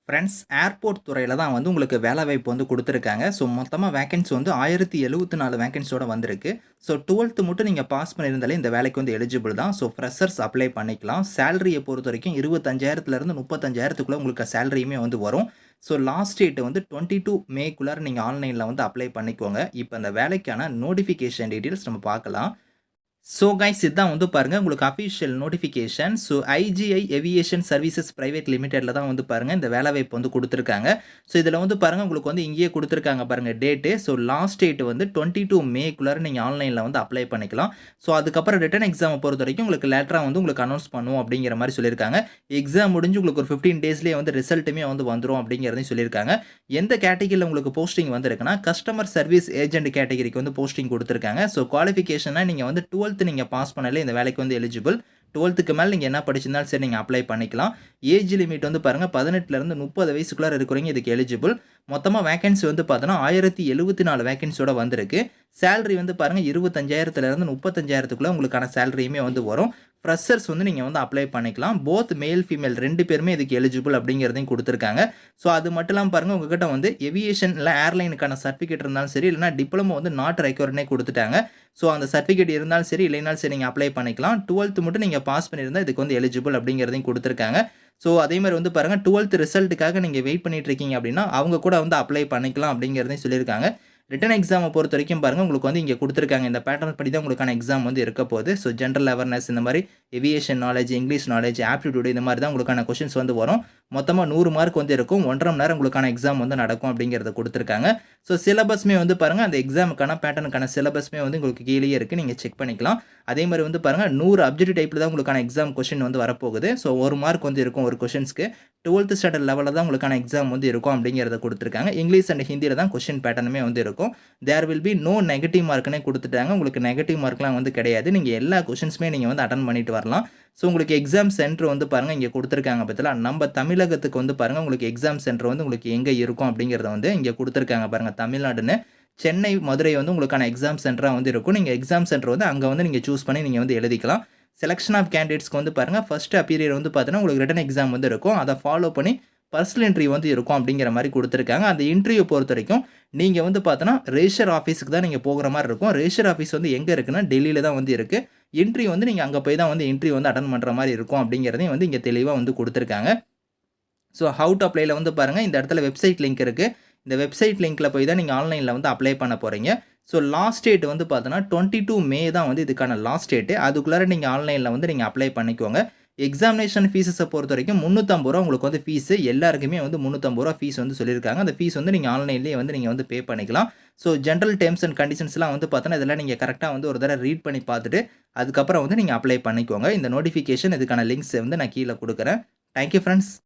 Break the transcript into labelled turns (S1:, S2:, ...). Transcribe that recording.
S1: Friends airport துறையில தான் வந்து உங்களுக்கு வேலைவாய்ப்பு வந்து குடுத்துருக்காங்க. ஸோ மொத்தமா வேக்கன்சி வந்து 1074 வேக்கன்சியோட வந்திருக்கு. ஸோ 12த் மட்டும் நீங்க பாஸ் பண்ணியிருந்தாலே இந்த வேலைக்கு வந்து எலிஜிபிள் தான். ஸோ ஃப்ரெஷர்ஸ் அப்ளை பண்ணிக்கலாம். சேலரிய பொறுத்தவரைக்கும் 25,000லேருந்து 35,000த்துக்குள்ள உங்களுக்கு சேலரியுமே வந்து வரும். ஸோ லாஸ்ட் டேட் வந்து 22 மேக்குள்ளார நீங்க ஆன்லைன்ல வந்து அப்ளை பண்ணிக்கோங்க. இப்ப இந்த வேலைக்கான நோட்டிஃபிகேஷன் டீட்டெயில்ஸ் நம்ம பார்க்கலாம். ஸோ கைஸ் இதான் வந்து பாருங்க உங்களுக்கு official notification. So IGI aviation services private லிமிடெட்ல தான் வந்து பாருங்க இந்த வேலைவாய்ப்பு வந்து குடுத்துருக்காங்க. ஸோ இதில வந்து பாருங்க உங்களுக்கு வந்து இங்கேயே குடுத்துருக்காங்க பாருங்க டேட்டு. ஸோ லாஸ்ட் டேட் வந்து 22 மேக்குள்ளார நீங்க ஆன்லைன்ல வந்து அப்ளை பண்ணிக்கலாம். ஸோ அதுக்கப்புறம் ரிட்டன் எக்ஸாம பொறுத்தவரைக்கும் உங்களுக்கு லேட்டரா வந்து உங்களுக்கு அனௌன்ஸ் பண்ணுவோம் அப்படிங்கிற மாரி சொல்லியிருக்காங்க. எக்ஸாம் முடிஞ்சு உங்களுக்கு ஒரு 15 டேஸ்லயே வந்து ரிசல்ட்டுமே வந்து வந்துரும் அப்படிங்கிறதையும் சொல்லியிருக்காங்க. எந்த கேட்டகரில உங்களுக்கு போஸ்டிங் வந்திருக்குன்னா, கஸ்டமர் சர்வீஸ் ஏஜென்ட் கேட்டகரிக்கு வந்து போஸ்டிங் குடுத்துருக்காங்க. ஸோ குவாலிஃபிகேஷன்னா நீங்க வந்து 12த் நீங்க பாஸ் பண்ணாலே இந்த வேலைக்கு வந்து எலிஜிபிள். 12க்கு மேல நீங்க என்ன படிச்சிருந்தாலும் சரி நீங்க அப்ளை பண்ணிக்கலாம். ஏஜ் லிமிட் வந்து பாருங்க 18லேருந்து 30 வயசுக்குள்ளார இருக்கிறவங்க இதுக்கு எலிஜிபிள். மொத்தமா வேக்கன்சி வந்து பார்த்தோன்னா 1074 வேக்கன்சியோட வந்திருக்கு. சேலரி வந்து பாருங்க 25,000லேருந்து 35,000த்துக்குள்ள உங்களுக்கான சேலரியுமே வந்து வரும். ஃப்ரெஷர்ஸ் வந்து நீங்க வந்து அப்ளை பண்ணிக்கலாம். போத் மேல், ஃபீமேல் 2 பேருமே இதுக்கு எலிஜிபிள் அப்படிங்கிறதையும் குடுத்துருக்காங்க. ஸோ அது மட்டும் இல்லாம பாருங்க உங்ககிட்ட வந்து ஏவியேஷன் இல்ல ஏர்லைனுக்கான சர்டிஃபிகேட் இருந்தாலும் சரி, இல்லன்னா டிப்ளமோ வந்து நாட் ரெக்வயர்ட்னே குடுத்துட்டாங்க. ஸோ அந்த சர்டிஃபிகேட் இருந்தாலும் சரி, இல்லைனாலும் சரி நீங்க அப்ளை பண்ணிக்கலாம். 12த் மட்டும் நீங்க பாஸ் பண்ணியிருந்தா இதுக்கு வந்து எலிஜிபிள் அப்படிங்கிறதையும் குடுத்துருக்காங்க. ஸோ அதே மாரி வந்து பாருங்க 12த் ரிசல்ட்டுக்காக நீங்க வெயிட் பண்ணிட்டு இருக்கீங்க அப்படின்னா, அவங்க கூட வந்து அப்ளை பண்ணிக்கலாம் அப்படிங்கிறதையும் சொல்லியிருக்காங்க. ரிட்டன் எக்ஸாம பொறுத்தவரைக்கும் பாருங்க உங்களுக்கு வந்து இங்க குடுத்துருக்காங்க. இந்த பேட்டர்ன் படி தான் உங்களுக்கான எக்ஸாம் வந்து இருக்க போகுது. ஸோ ஜெனரல் அவேர்னஸ் இந்த மாரி aviation knowledge, English knowledge, aptitude இந்த மாரி தான் உங்களுக்கான கொஸ்டின்ஸ் வந்து வரும். மொத்தமா 100 மார்க் வந்து இருக்கும். 1 1/2 மணி நேரம் உங்களுக்கான எக்ஸாம் வந்து நடக்கும் அப்படிங்கிறத குடுத்துருக்காங்க. ஸோ சிலபஸ்மே வந்து பாருங்க அந்த எக்ஸாமுக்கான பேட்டர்னுக்கான சிலபஸ்மே வந்து உங்களுக்கு கீழயே இருக்கு. நீங்க செக் பண்ணிக்கலாம். அதே மாரி வந்து பாருங்க 100 அப்ஜெக்டிவ் டைப்ல தான் உங்களுக்கான எக்ஸாம் கொஸ்டின் வந்து வரப்போகுது. ஸோ 1 மார்க் வந்து இருக்கும் ஒரு கொஸ்டின்ஸ்க்கு. 12த் ஸ்டாண்டர்ட் லெவல்ல தான் உங்களுக்கான எக்ஸாம் வந்து இருக்கும் அப்படிங்கிறத குடுத்துருக்காங்க. இங்கிலீஷ் அண்ட் ஹிந்தியில தான் கொஸ்டின் பேட்டர்னுமே வந்து இருக்கும். There will be no negative மார்க்னே குடுத்துட்டாங்க. உங்களுக்கு நெகட்டிவ் மார்க்லாம் வந்து கிடையாது. நீங்க எல்லா கொஸ்டின்ஸுமே நீங்க வந்து அட்டெண்ட் பண்ணிட்டு வரலாம். ஸோ உங்களுக்கு எக்ஸாம் சென்டர் வந்து பாருங்க இங்க குடுத்துருக்காங்க பார்த்தீங்களா? நம்ம தமிழகத்துக்கு வந்து பாருங்க உங்களுக்கு எக்ஸாம் சென்டர் வந்து உங்களுக்கு எங்க இருக்கும் அப்படிங்கிறத வந்து இங்க குடுத்துருக்காங்க பாருங்க தமிழ்நாடுன்னு. சென்னை, மதுரை வந்து உங்களுக்கான எக்ஸாம் சென்டரா வந்து இருக்கும். நீங்க எக்ஸாம் சென்டர் வந்து அங்க வந்து நீங்க சூஸ் பண்ணி நீங்க வந்து எழுதிக்கலாம். செலக்ஷன் ஆஃப் கேண்டிடேட்ஸ்க்கு வந்து பாருங்க ஃபர்ஸ்ட் அப்பீரியர் வந்து பார்த்தீங்கன்னா உங்களுக்கு ரிட்டன் எக்ஸாம் வந்து இருக்கும். அத ஃபாலோ பண்ணி பர்சனல் இன்டர்வியூ வந்து இருக்கும் அப்படிங்கிற மாரி குடுத்துருக்காங்க. அந்த இன்டர்வியூ பொறுத்தவரைக்கும் நீங்க வந்து பார்த்தோன்னா ரெஜிஸ்டர் ஆஃபீஸ்க்கு தான் நீங்க போகுற மாரி இருக்கும். ரெஜிஸ்டர் ஆஃபீஸ் வந்து எங்க இருக்குன்னா டெல்லியில தான் வந்து இருக்கு. இன்டர்வியூ வந்து நீங்க அங்க போய் தான் வந்து இன்டர்வியூ வந்து அட்டெண்ட் பண்ற மாரி இருக்கும் அப்படிங்கிறதையும் வந்து இங்க தெளிவா வந்து குடுத்துருக்காங்க. ஸோ ஹவ் டூ அப்ளைல வந்து பாருங்க இந்த இடத்துல வெப்சைட் லிங்க் இருக்கு. இந்த வெப்சைட் லிங்க்ல போய் தான் நீங்க ஆன்லைன்ல வந்து அப்ளை பண்ண போறீங்க. ஸோ லாஸ்ட் டேட் வந்து பார்த்தோன்னா 22 மே தான் வந்து இதுக்கான லாஸ்ட் டேட்டு. அதுக்குள்ளார நீங்க ஆன்லைன்ல வந்து நீங்க அப்ளை பண்ணிக்கோங்க. எக்ஸாமினேஷன் ஃபீஸஸ பொறுத்தவரைக்கும் ரூ. 350 உங்களுக்கு வந்து ஃபீஸு. எல்லாருக்குமே வந்து ரூ. 350 ஃபீஸ் வந்து சொல்லியிருக்காங்க. அந்த ஃபீஸ் வந்து நீங்க ஆன்லைன்லேயே வந்து நீங்க வந்து பே பண்ணிக்கலாம். ஸோ ஜெனரல் டெர்ம்ஸ் அண்ட் கண்டிஷன்ஸ்லாம் வந்து பார்த்தோன்னா, இதெல்லாம் நீங்க கரெக்ட்டா வந்து ஒரு தடவ ரீட் பண்ணி பார்த்துட்டு, அதுக்கப்புறம் வந்து நீங்க அப்ளை பண்ணிக்கோங்க. இந்த நோட்டிஃபிகேஷன் இதுக்கான லிங்க்ஸ் வந்து நான் கீழ குடுக்குறேன். Thank you friends.